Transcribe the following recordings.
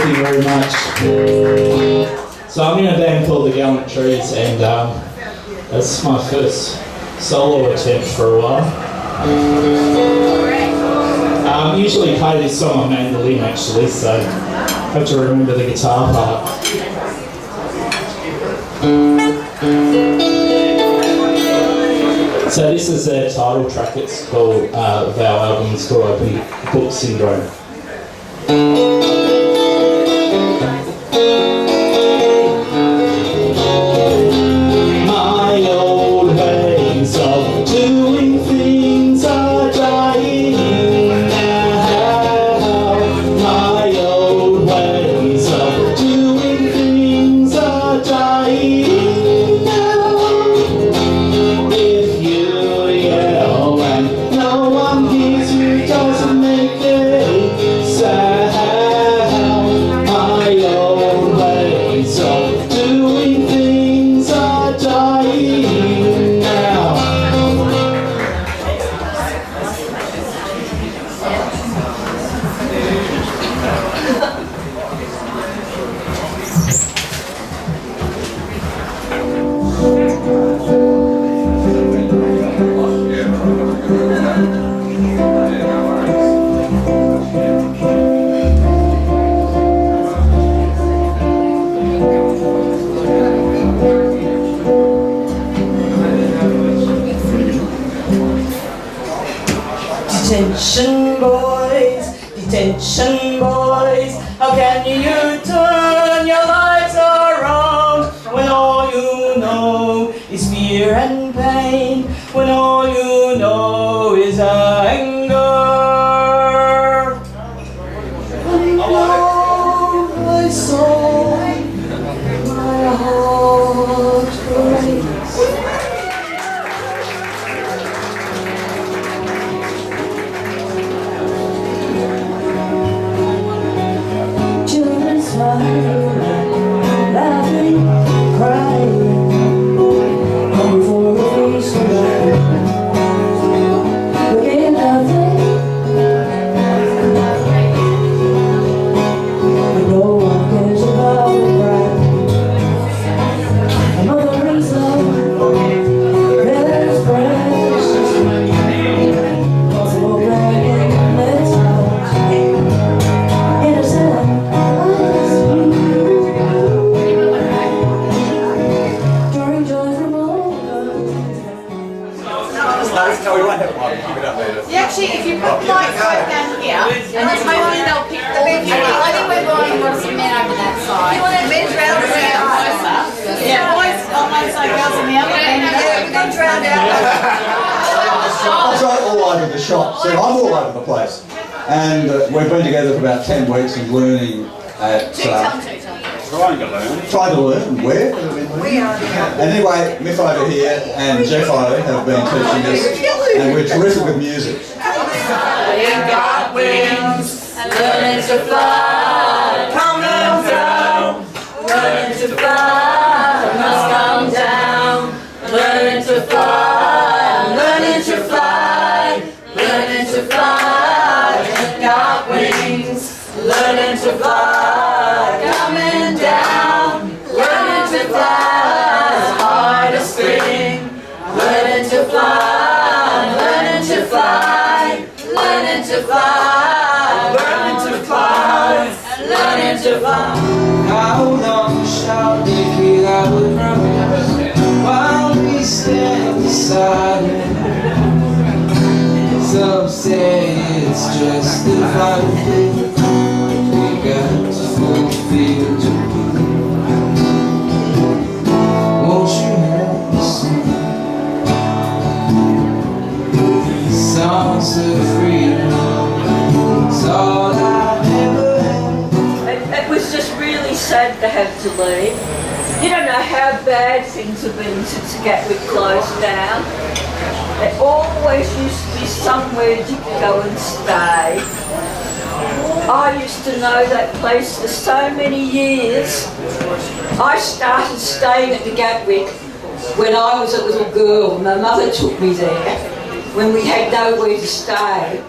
Thank you very much. So I'm in a band called the Gallant Trees, and that's my first solo attempt for a while. Usually play this song on mandolin actually, so I have to remember the guitar part. So this is their title track. It's called, of our album, it's called Open Book Syndrome. My old ways of doing things are dying now. My old ways of doing things are dying now. If you yell and no one hears you, doesn't make it sound. My old ways of doing things are dying now. Detention boys, how can you turn your lives around when all you know is fear and pain, when all you know is anger? Oh, my soul, my heart breaks. Laughing, crying, hungry for a piece of life. But ain't nothing, and no one cares about the pride. Another reason, there's precious, possible bragging, let's not innocent. No, we won't have a mic. Keep it up there. Yeah, actually, if you put the mics right down here, and then hopefully they'll pick all of you. I think we're going to some men over that side. You want to men's round the closer? Yeah, boys on one side, girls on the other. Yeah, men's round out. I'm all over the shop. See, I'm all over the place. And we've been together for about 10 weeks and learning at... Trying to learn where? And anyway, Miff over here and Jeffo have been teaching us, and we're terrific with music. You got wings, learning to fly, coming down, learning to fly, must come down, learning to fly, learning to fly, learning to fly. You got wings, learning to fly, coming down, learning to fly, hardest thing, learning to fly, learning to fly, learning to fly, learning to fly, learning to fly. How long shall we keep our promise while we stand beside it? Some say it's just the final thing we got to fulfill to do. Won't you help me sing these songs of freedom? It's all I ever had. It was just really sad to have to leave. You don't know how bad things have been since Gatwick closed down. There always used to be somewhere you could go and stay. I used to know that place for so many years. I started staying at the Gatwick when I was a little girl. My mother took me there when we had nowhere to stay.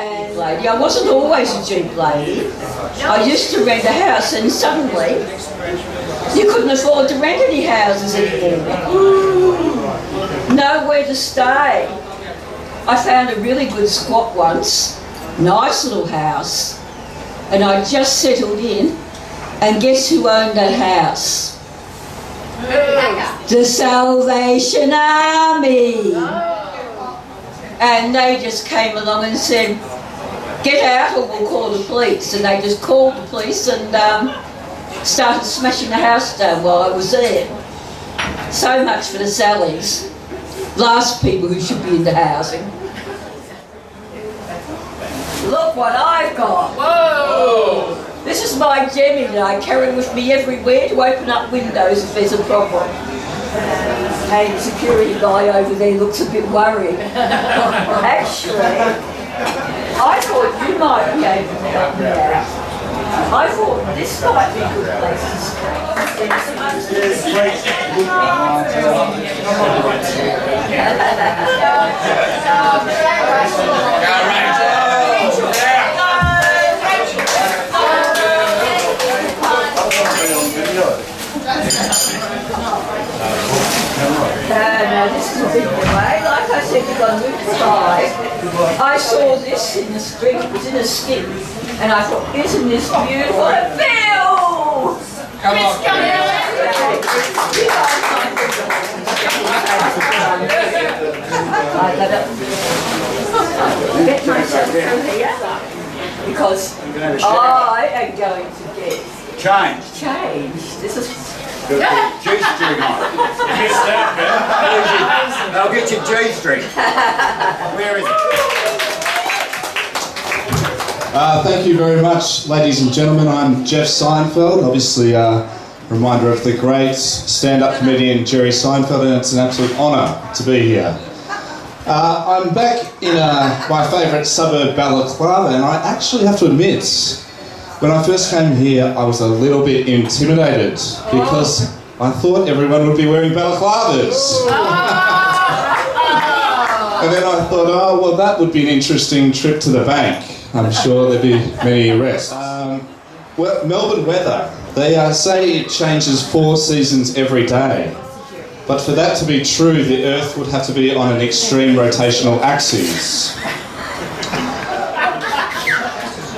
And lady, I wasn't always a Jeep lady. I used to rent a house and suddenly you couldn't afford to rent any houses anymore. Nowhere to stay. I found a really good squat once, nice little house, and I just settled in, and guess who owned that house? The Salvation Army. And they just came along and said, get out or we'll call the police. And they just called the police and started smashing the house down while I was there. So much for the Sallies. Last people who should be into housing. Look what I've got. Whoa! This is my Jemmy that I carry with me everywhere to open up windows if there's a problem. And the security guy over there looks a bit worried. Actually, I thought you might be able to help me out. I thought this might be a good place to No, this is a big delay. Like I said, you've got to move aside. I saw this in the street, it was in a skip, and I thought, isn't this beautiful? And Bill! Come on, I get myself through here because I am going to get change. This is G-string on. I'll get you G-string. Where is it? Thank you very much, ladies and gentlemen. I'm Jeff Seinfeld, obviously a reminder of the great stand-up comedian Jerry Seinfeld, and it's an absolute honour to be here. I'm back in my favourite suburb, Balaclava, and I actually have to admit, when I first came here, I was a little bit intimidated because I thought everyone would be wearing balaclavas. And then I thought, oh, well, that would be an interesting trip to the bank. I'm sure there'd be many arrests. Well, Melbourne weather. They say it changes 4 seasons every day. But for that to be true, the Earth would have to be on an extreme rotational axis.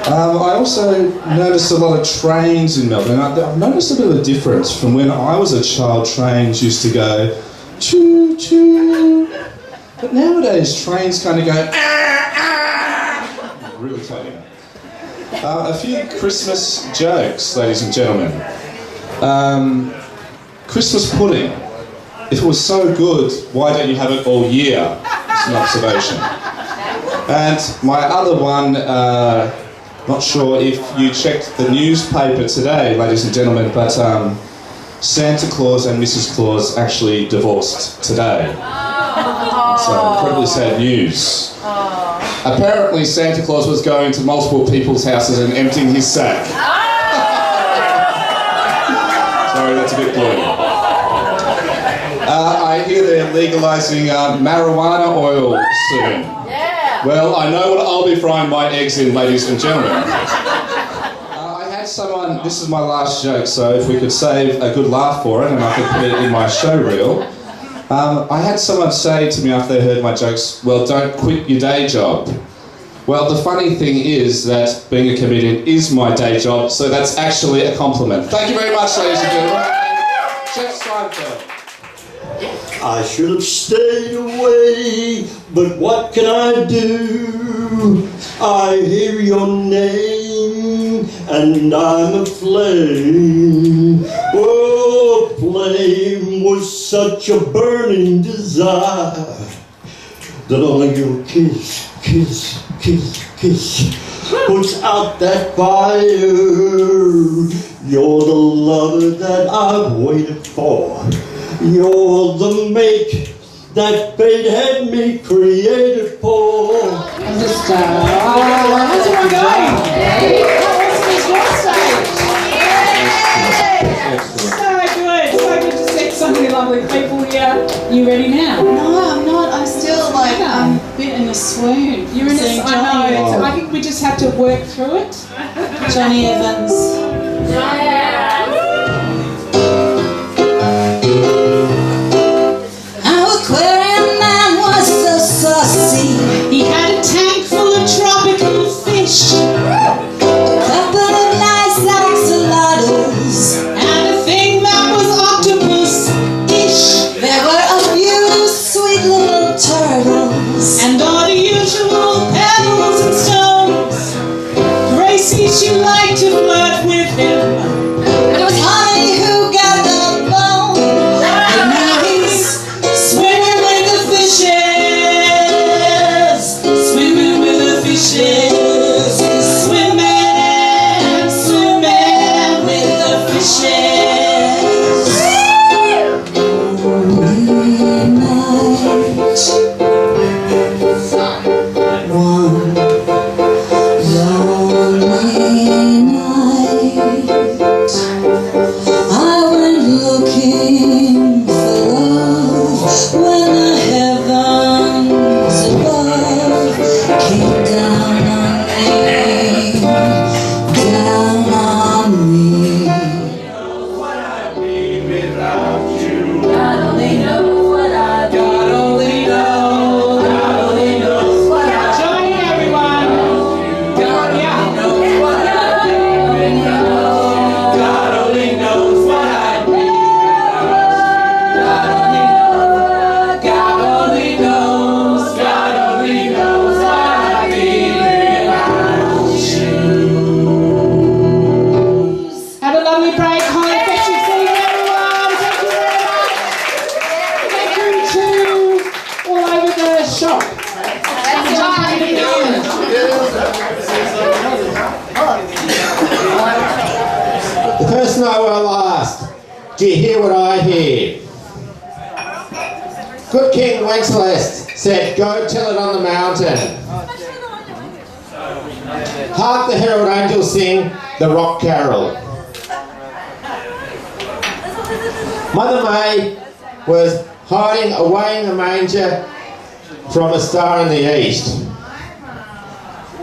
I also noticed a lot of trains in Melbourne. I've noticed a bit of a difference from when I was a child. Trains used to go choo choo, but nowadays trains kind of go really funny. A few Christmas jokes, ladies and gentlemen. Christmas pudding. If it was so good, why don't you have it all year? It's an observation. And my other one. Not sure if you checked the newspaper today, ladies and gentlemen, but Santa Claus and Mrs. Claus actually divorced today. So incredibly sad news. Apparently Santa Claus was going to multiple people's houses and emptying his sack. Sorry, that's a bit blue. I hear they're legalising marijuana oil soon. Well, I know what I'll be frying my eggs in, ladies and gentlemen. I had someone, this is my last joke, so if we could save a good laugh for it and I could put it in my show reel. I had someone say to me after they heard my jokes, well, don't quit your day job. Well, the funny thing is that being a comedian is my day job, so that's actually a compliment. Thank you very much, ladies and gentlemen. Jeff Seinfeld. I should have stayed away, but what can I do? I hear your name, and I'm aflame. Oh, flame was such a burning desire that only your kiss, kiss, kiss, kiss puts out that fire. You're the lover that I've waited for. You're the mate that fate had me created for. I'm just, how's everyone going? So good to see so many lovely people here. You ready now? No, I'm not. I'm still like, I'm a bit in a swoon. You're in a Seeing I Johnny. know. I think we just have to work through it. Johnny Evans. Our aquarium man was so saucy. He had a tank full of tropical fish. Couple of nice axolotls. And a thing that was octopus-ish. There were a few sweet little turtles. And all the usual pebbles and stones. Gracie, she liked to flirt with him. But it was Honey who got the bone. And now he's Swimming with the fishes. Swimming with the fishes. Swimming, swimming with the fishes. lonely night. One lonely night. I went looking for love when the heavens above came down on me. God only knows what I do. God only knows. God only knows what I do. Join everyone. God only knows what I do. God only knows what I do. God only knows. God only knows. God only knows what I feel without you. Have a lovely break. High affection seeing everyone. Thank you very much. Thank you to all over the shop. The person I will ask, do you hear what I hear? Good King Wenceslas said, go tell it on the mountain. Hark the herald angels sing the rock carol. Mother May was hiding away in the manger from a star in the east.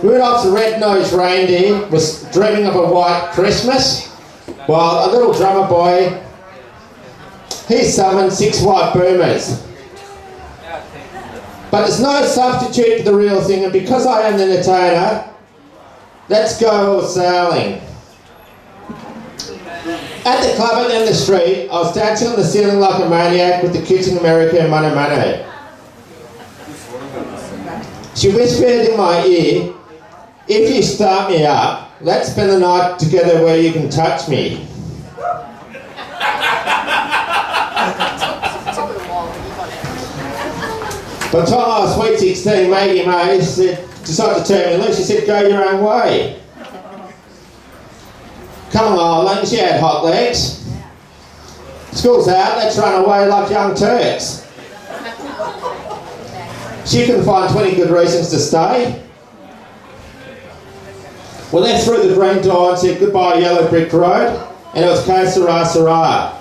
Rudolph's red-nosed reindeer was dreaming of a white Christmas, while a little drummer boy, he summoned 6 white boomers. But there's no substitute for the real thing, and because I am the entertainer, let's go sailing. At the club at the end of the street, I was dancing on the ceiling like a maniac with the kids in America and Mano Mano. She whispered in my ear, if you start me up, let's spend the night together where you can touch me. By the time I was sweet 16, Maggie May decided to turn me loose. She said, go your own way. Come along, Ireland, she had hot legs. School's out, let's run away like young Turks. She couldn't find 20 good reasons to stay. We left through the green door and said goodbye yellow brick road, and it was K Sarah Sarah.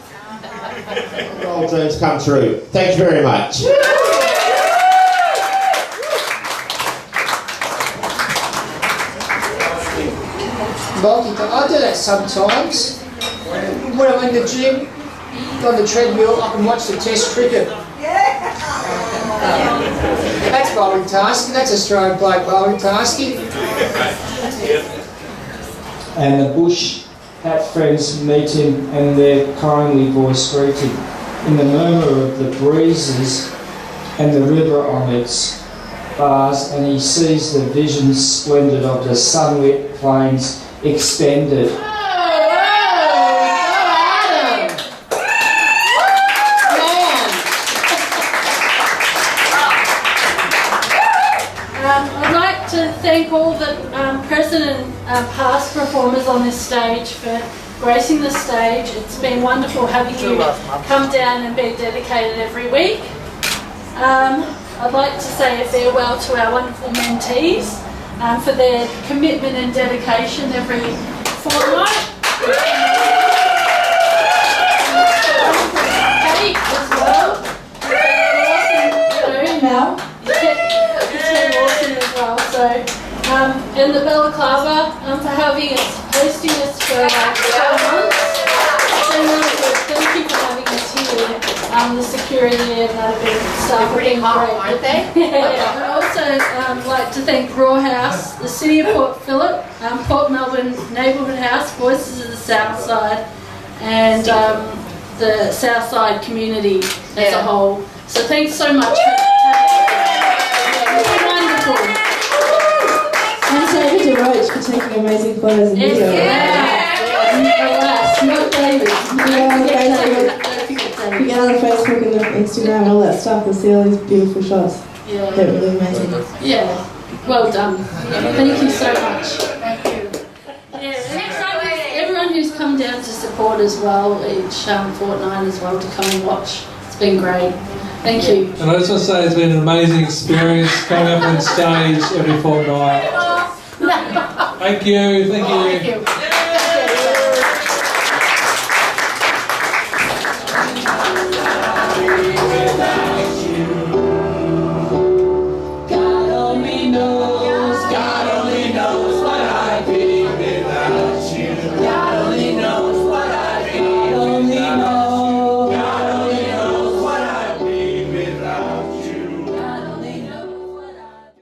All dreams come true. Thank you very much. I do that sometimes. When I'm in the gym, on the treadmill, I can watch the Test cricket. That's multitasking. That's Australian bloke multitasking. And the bush hat friends meet him and their kindly voice greet him. In the murmur of the breezes and the river on its bars, and he sees the vision splendid of the sunlit plains extended. I'd like to thank all the present and past performers on this stage for gracing the stage. It's been wonderful having you come down and be dedicated every week. I'd like to say a farewell to our wonderful mentees for their commitment and dedication every fortnight. Kate as well. Awesome. Mel. It's been awesome. well. So, and the Balaclava for hosting us for 12 months. It's been really good. Thank you for having us here. The security and that staff have been great. Aren't they? Yeah. I'd also like to thank Raw House, the City of Port Phillip, Port Melbourne Neighbourhood House, Voices of the South Side, and the South Side community as a whole. So thanks so much for having us. It's been wonderful. Thanks over to Roach for taking amazing photos and videos. Relax, no David. If you get on Facebook and Instagram and all that stuff, you'll see all these beautiful shots. Yeah. They're really amazing. Yeah. Well done. Thank you so much. Yeah, everyone who's come down to support as well each fortnight as well to come and watch. It's been great. Thank you. And I just want to say it's been an amazing experience coming up on stage every fortnight. Thank you. Thank you.